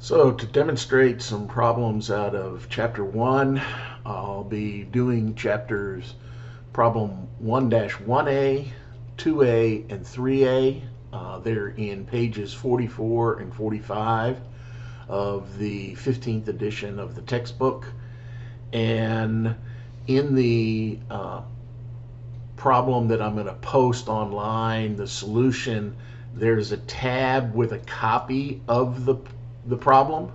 So to demonstrate some problems out of chapter 1, I'll be doing chapters problem 1-1A, 2A, and 3A. They're in pages 44 and 45 of the 15th edition of the textbook. And in the problem that I'm going to post online, the solution, there's a tab with a copy of the problem.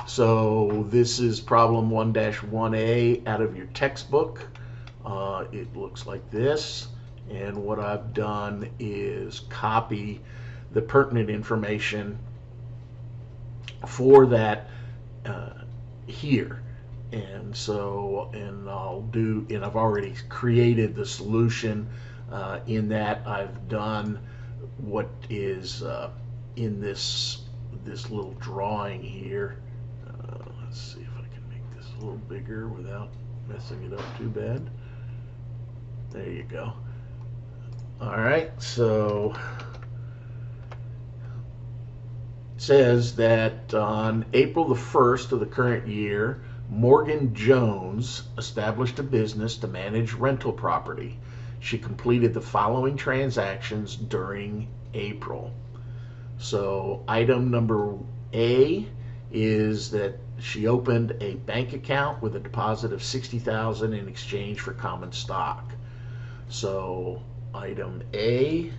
So this is problem 1-1A out of your textbook. It looks like this, and what I've done is copy the pertinent information for that here. And so, I've already created the solution. In that, I've done what is in this little drawing here. Let's see if I can make this a little bigger without messing it up too bad. There you go. All right, so it says that on April the 1st of the current year, Morgan Jones established a business to manage rental property. She completed the following transactions during April. So item number A is that she opened a bank account with a deposit of $60,000 in exchange for common stock. So item A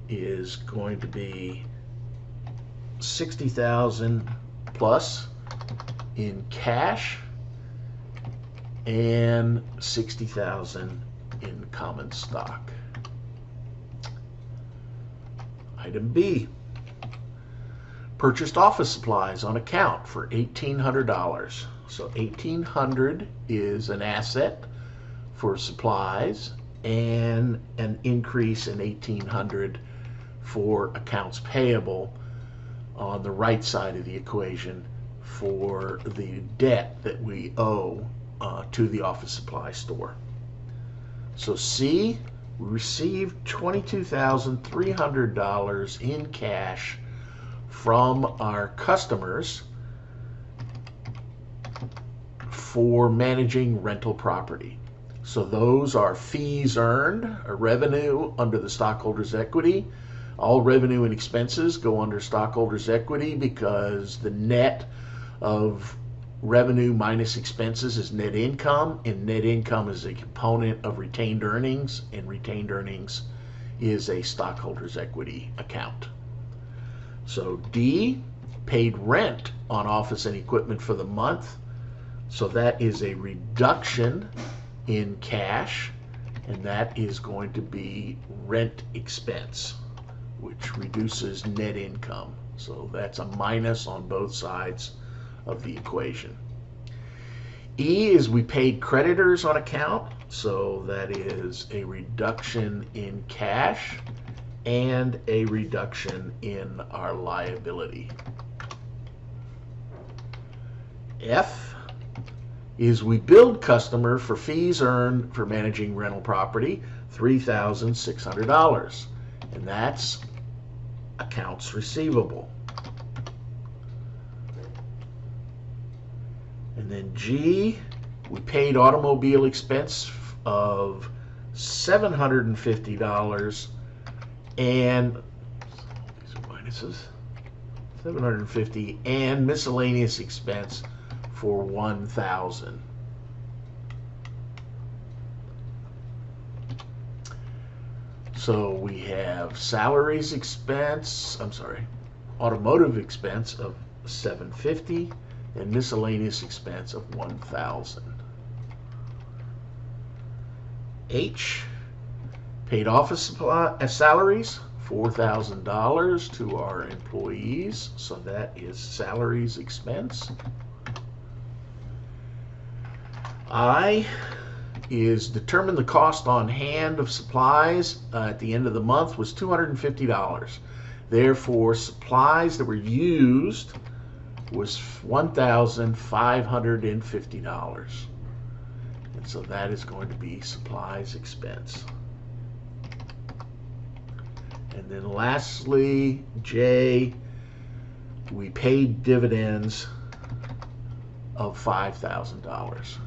is going to be $60,000 plus in cash and $60,000 in common stock. Item B, purchased office supplies on account for $1,800. So $1,800 is an asset for supplies and an increase in $1,800 for accounts payable on the right side of the equation for the debt that we owe to the office supply store. So C, we received $22,300 in cash from our customers for managing rental property. So those are fees earned, a revenue under the stockholders' equity. All revenue and expenses go under stockholders' equity because the net of revenue minus expenses is net income, and net income is a component of retained earnings, and retained earnings is a stockholders' equity account. So D, paid rent on office and equipment for the month. So that is a reduction in cash, and that is going to be rent expense, which reduces net income. So that's a minus on both sides of the equation. E is we paid creditors on account, so that is a reduction in cash and a reduction in our liability. F is we billed customer for fees earned for managing rental property, $3,600, and that's accounts receivable. And then G, we paid automobile expense of $750 and these are minuses, $750 and miscellaneous expense for $1,000. So we have salaries expense, automotive expense of $750 and miscellaneous expense of $1,000. H, paid office supply salaries, $4,000 to our employees, so that is salaries expense. I is determine the cost on hand of supplies at the end of the month was $250. Therefore, supplies that were used was $1,550. And so that is going to be supplies expense. And then lastly, J, we paid dividends of $5,000.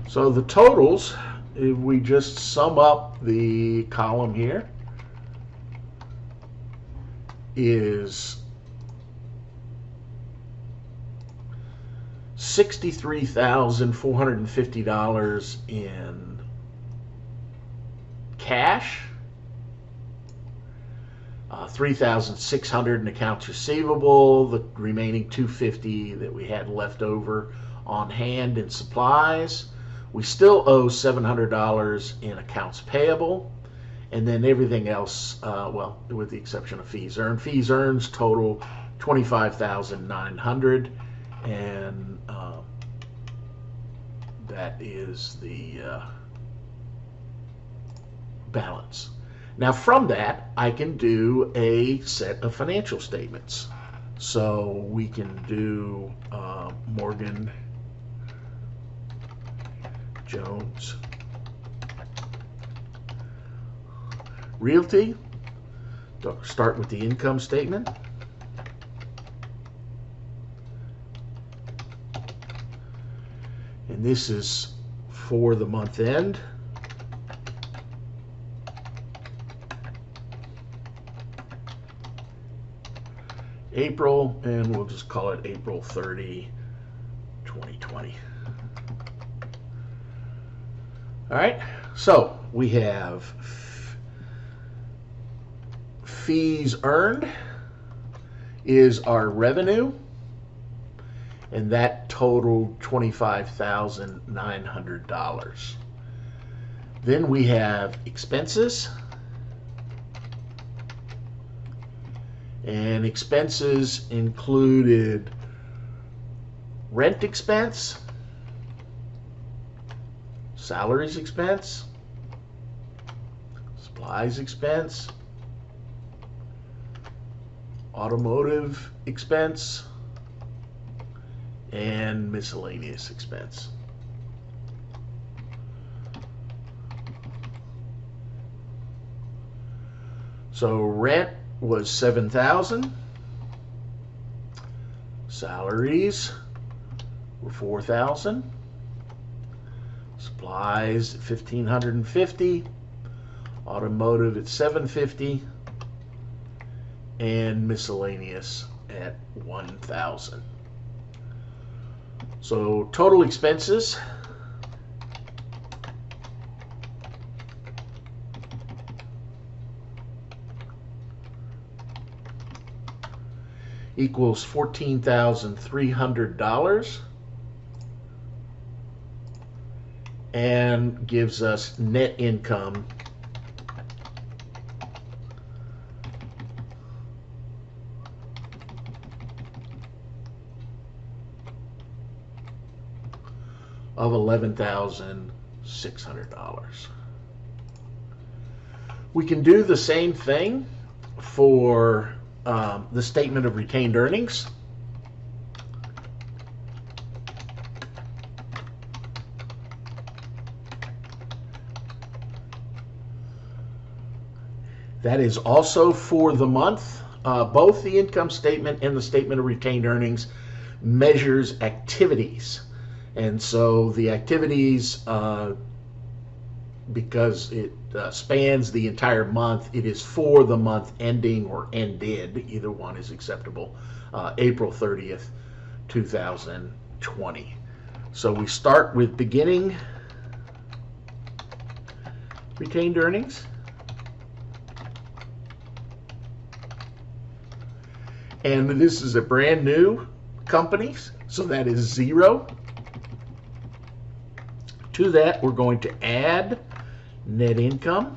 So the totals, if we just sum up the column here, is $63,450 in cash, $3,600 in accounts receivable, the remaining $250 that we had left over on hand in supplies. We still owe $700 in accounts payable, and then everything else, well, with the exception of fees earned. Fees earned total $25,900, and that is the balance. Now from that, I can do a set of financial statements. So we can do Morgan Jones Realty. Start with the income statement. And this is for the month end. April, and we'll just call it April 30, 2020. All right, so we have fees earned is our revenue, and that totaled $25,900. Then we have expenses, and expenses included rent expense, salaries expense, supplies expense, automotive expense, and miscellaneous expense. So rent was $7,000. Salaries were $4,000. Supplies $1,550. Automotive at $750. And miscellaneous at $1,000. So total expenses equals $14,300 and gives us net income of $11,600. We can do the same thing for the statement of retained earnings. That is also for the month. Both the income statement and the statement of retained earnings measures activities. And so the activities, because it spans the entire month, it is for the month ending or ended, either one is acceptable, April 30th, 2020. So we start with beginning retained earnings. And this is a brand new company, so that is 0. To that, we're going to add net income,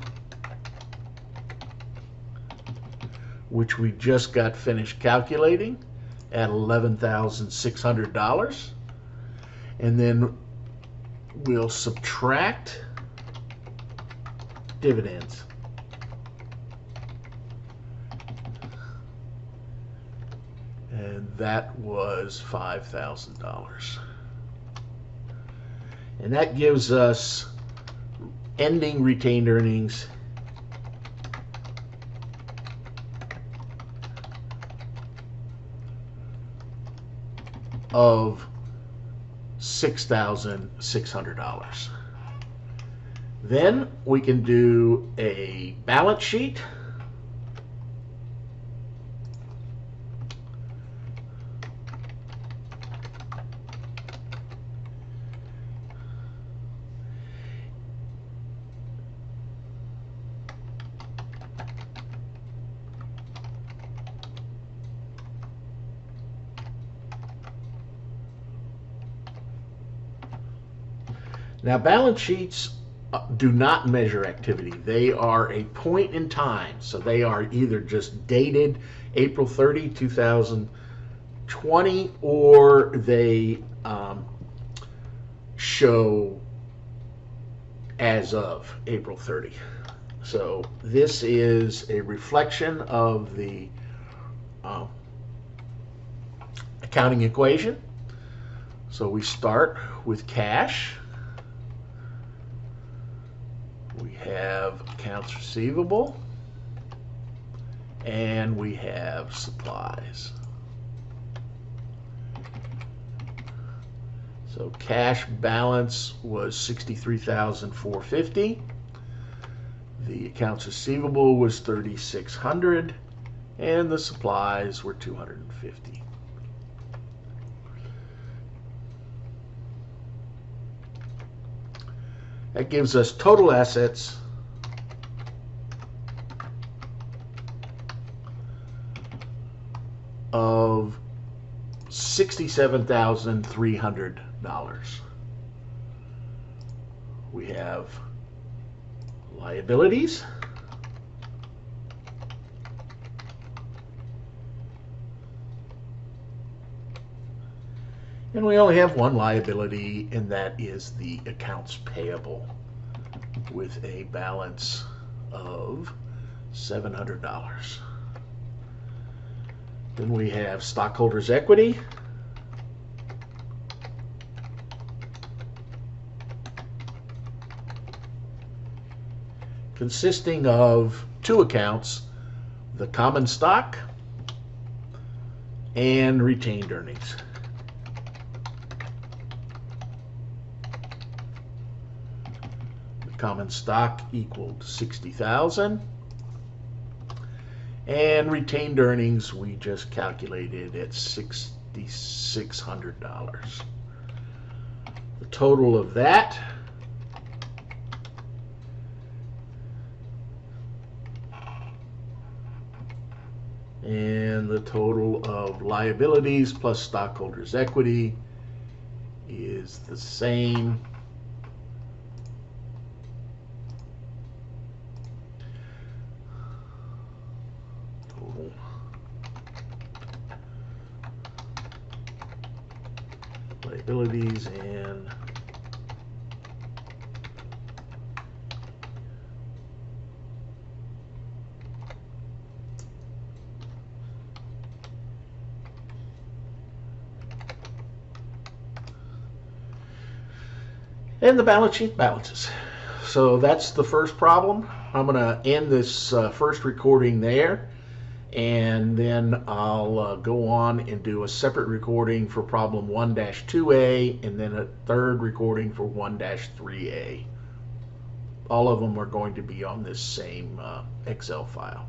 which we just got finished calculating at $11,600. And then we'll subtract dividends. and that was $5,000. And that gives us ending retained earnings of $6,600. Then we can do a balance sheet. Now, balance sheets do not measure activity. They are a point in time. So they are either just dated April 30, 2020, or they show as of April 30. So this is a reflection of the accounting equation. So we start with cash. We have accounts receivable, and we have supplies. So cash balance was $63,450. The accounts receivable was $3,600, and the supplies were $250. That gives us total assets of $67,300. We have liabilities. And we only have one liability, and that is the accounts payable, with a balance of $700. Then we have stockholders' equity. Consisting of two accounts, the common stock and retained earnings. Common stock equaled 60,000, and retained earnings we just calculated at $6,600. The total of that and the total of liabilities plus stockholders' equity is the same. Liabilities and the balance sheet balances. So that's the first problem. I'm going to end this first recording there, and then I'll go on and do a separate recording for problem 1-2A, and then a third recording for 1-3A. All of them are going to be on this same Excel file.